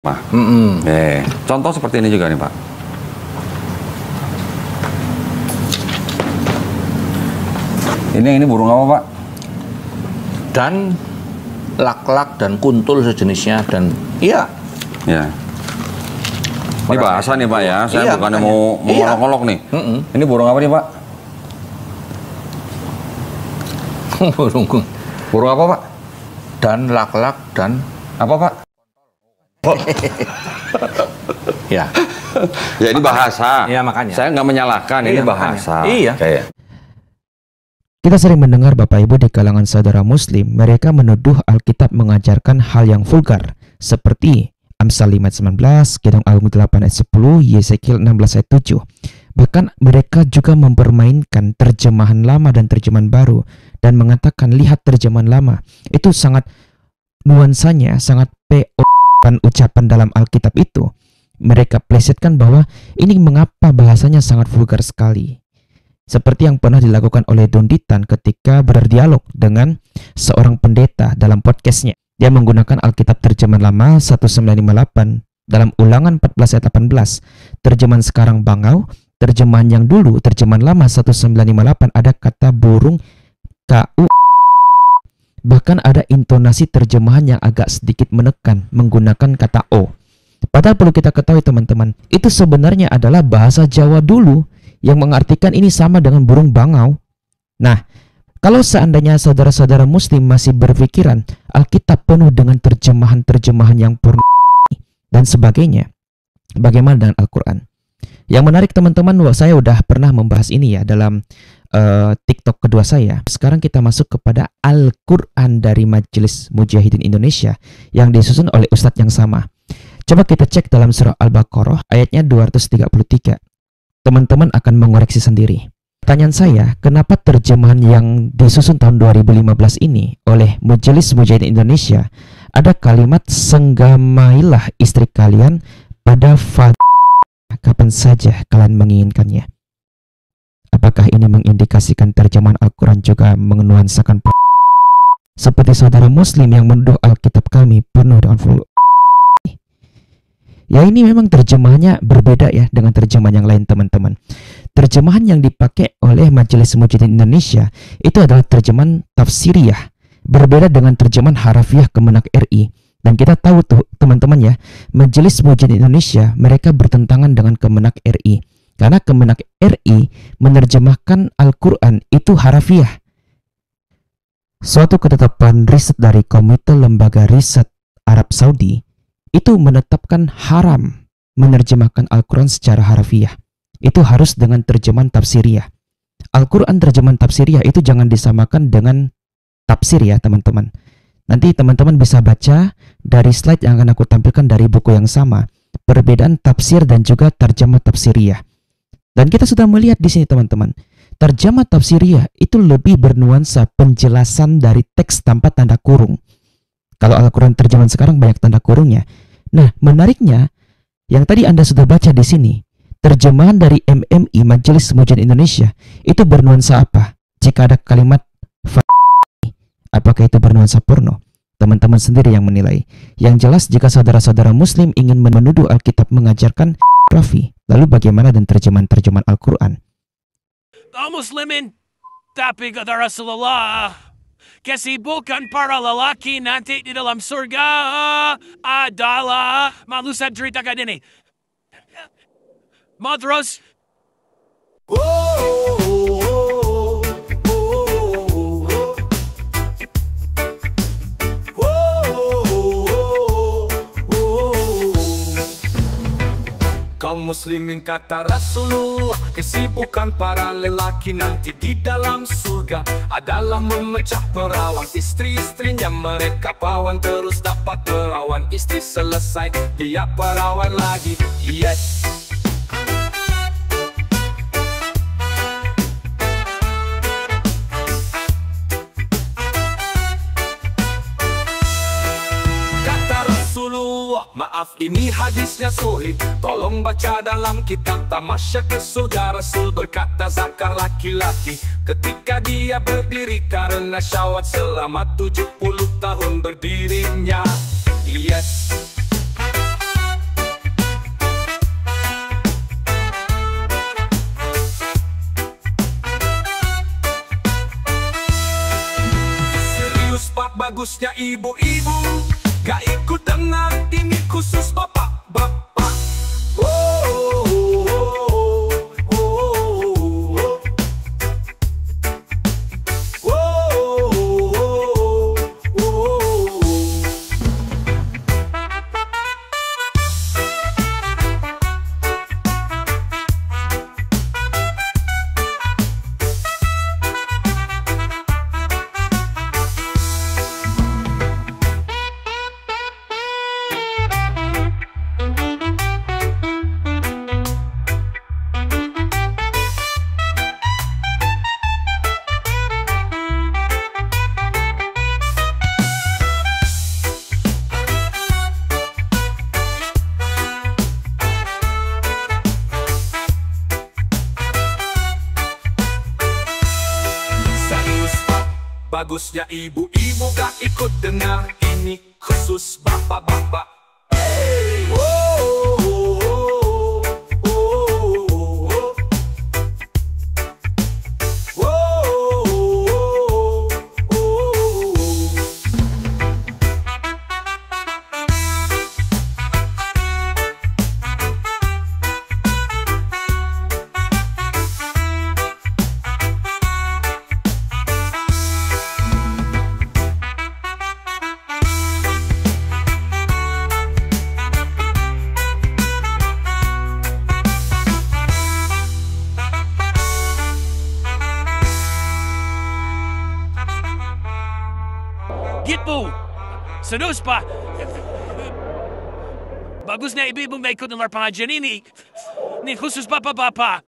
Pak. Contoh seperti ini juga nih Pak. Ini burung apa Pak? Dan lak-lak dan kuntul sejenisnya dan iya. Ya. Ini bahasa nih Pak ya. Saya bukannya mau ngolok-ngolok nih. Ini burung apa nih Pak? Burung apa Pak? Dan lak-lak dan apa Pak? Ya. Ya ini bahasa. Iya makanya. Saya nggak menyalahkan, ini bahasa. Iya. Kita sering mendengar Bapak Ibu di kalangan saudara Muslim, mereka menuduh Alkitab mengajarkan hal yang vulgar, seperti Amsal 5 ayat 19, Kidung Agung 8 ayat 10, Yesekiel 16 ayat 7. Bahkan mereka juga mempermainkan terjemahan lama dan terjemahan baru, dan mengatakan lihat terjemahan lama, itu sangat nuansanya, sangat ucapan dalam Alkitab itu. Mereka plesetkan bahwa ini mengapa bahasanya sangat vulgar sekali. Seperti yang pernah dilakukan oleh Don Ditan ketika berdialog dengan seorang pendeta dalam podcastnya. Dia menggunakan Alkitab terjemahan lama 1958 dalam Ulangan 14 ayat 18. Terjemahan sekarang bangau, terjemahan yang dulu, terjemahan lama 1958 ada kata burung KU. Bahkan ada intonasi terjemahan yang agak sedikit menekan menggunakan kata O. Padahal perlu kita ketahui teman-teman, itu sebenarnya adalah bahasa Jawa dulu yang mengartikan ini sama dengan burung bangau. Nah, kalau seandainya saudara-saudara Muslim masih berpikiran Alkitab penuh dengan terjemahan-terjemahan yang porno dan sebagainya, bagaimana dengan Al-Quran? Yang menarik teman-teman, saya udah pernah membahas ini ya dalam TikTok kedua saya. Sekarang kita masuk kepada Al-Quran dari Majelis Mujahidin Indonesia yang disusun oleh Ustadz yang sama. Coba kita cek dalam surah Al-Baqarah ayatnya 233. Teman-teman akan mengoreksi sendiri. Pertanyaan saya, kenapa terjemahan yang disusun tahun 2015 ini oleh Majelis Mujahidin Indonesia ada kalimat senggamailah istri kalian pada kapan saja kalian menginginkannya? Apakah ini mengindikasikan terjemahan Al-Quran juga menuansakan seperti saudara Muslim yang menuduh Alkitab kami penuh dengan Ya ini memang terjemahannya berbeda ya dengan terjemahan yang lain teman-teman. Terjemahan yang dipakai oleh Majelis Mujahidin Indonesia itu adalah terjemahan tafsiriyah, berbeda dengan terjemahan harafiah Kemenak RI. Dan kita tahu tuh teman-teman ya, Majelis Mujahidin Indonesia mereka bertentangan dengan Kemenak RI. Karena Kemenak RI menerjemahkan Al-Quran itu harafiah. Suatu ketetapan riset dari Komite Lembaga Riset Arab Saudi itu menetapkan haram menerjemahkan Al-Quran secara harafiah. Itu harus dengan terjemahan tafsiriyah. Al-Quran terjemahan tafsiriyah itu jangan disamakan dengan tafsir ya teman-teman. Nanti teman-teman bisa baca dari slide yang akan aku tampilkan dari buku yang sama. Perbedaan tafsir dan juga terjemah tafsiriyah. Dan kita sudah melihat di sini teman-teman, terjemah tafsiriyah itu lebih bernuansa penjelasan dari teks tanpa tanda kurung. Kalau Al-Quran terjemahan sekarang banyak tanda kurungnya. Nah, menariknya, yang tadi Anda sudah baca di sini, terjemahan dari MMI Majelis Mujahidin Indonesia itu bernuansa apa? Jika ada kalimat apakah itu bernuansa porno? Teman-teman sendiri yang menilai. Yang jelas jika saudara-saudara Muslim ingin menuduh Alkitab mengajarkan pornografi, lalu bagaimana dengan terjemahan-terjemahan Al-Quran? Kaum muslimin, tapi kata Rasulullah, kesibukan para lelaki nanti di dalam surga adalah malu saya ceritakan ini. Madras. Kaum muslimin kata Rasulullah, kesibukan para lelaki nanti di dalam surga adalah memecah perawan istri-istrinya. Mereka perawan terus dapat perawan, istri selesai dia perawan lagi. Yes. Maaf ini hadisnya sulit, tolong baca dalam kitab Tamasya ke surga. Rasul berkata zakar laki-laki ketika dia berdiri karena syahwat selama 70 tahun berdirinya. Yes. bagusnya ibu-ibu gak ikut dengar, ini khusus bapak-bapak. Bagusnya ibu-ibu gak ikut dengar, ini khusus bapak-bapak. Gitbo! Sanus pa! Bagus na ibu-ibu may ikut ng pengajian ini. Ni khusus bapak-bapak.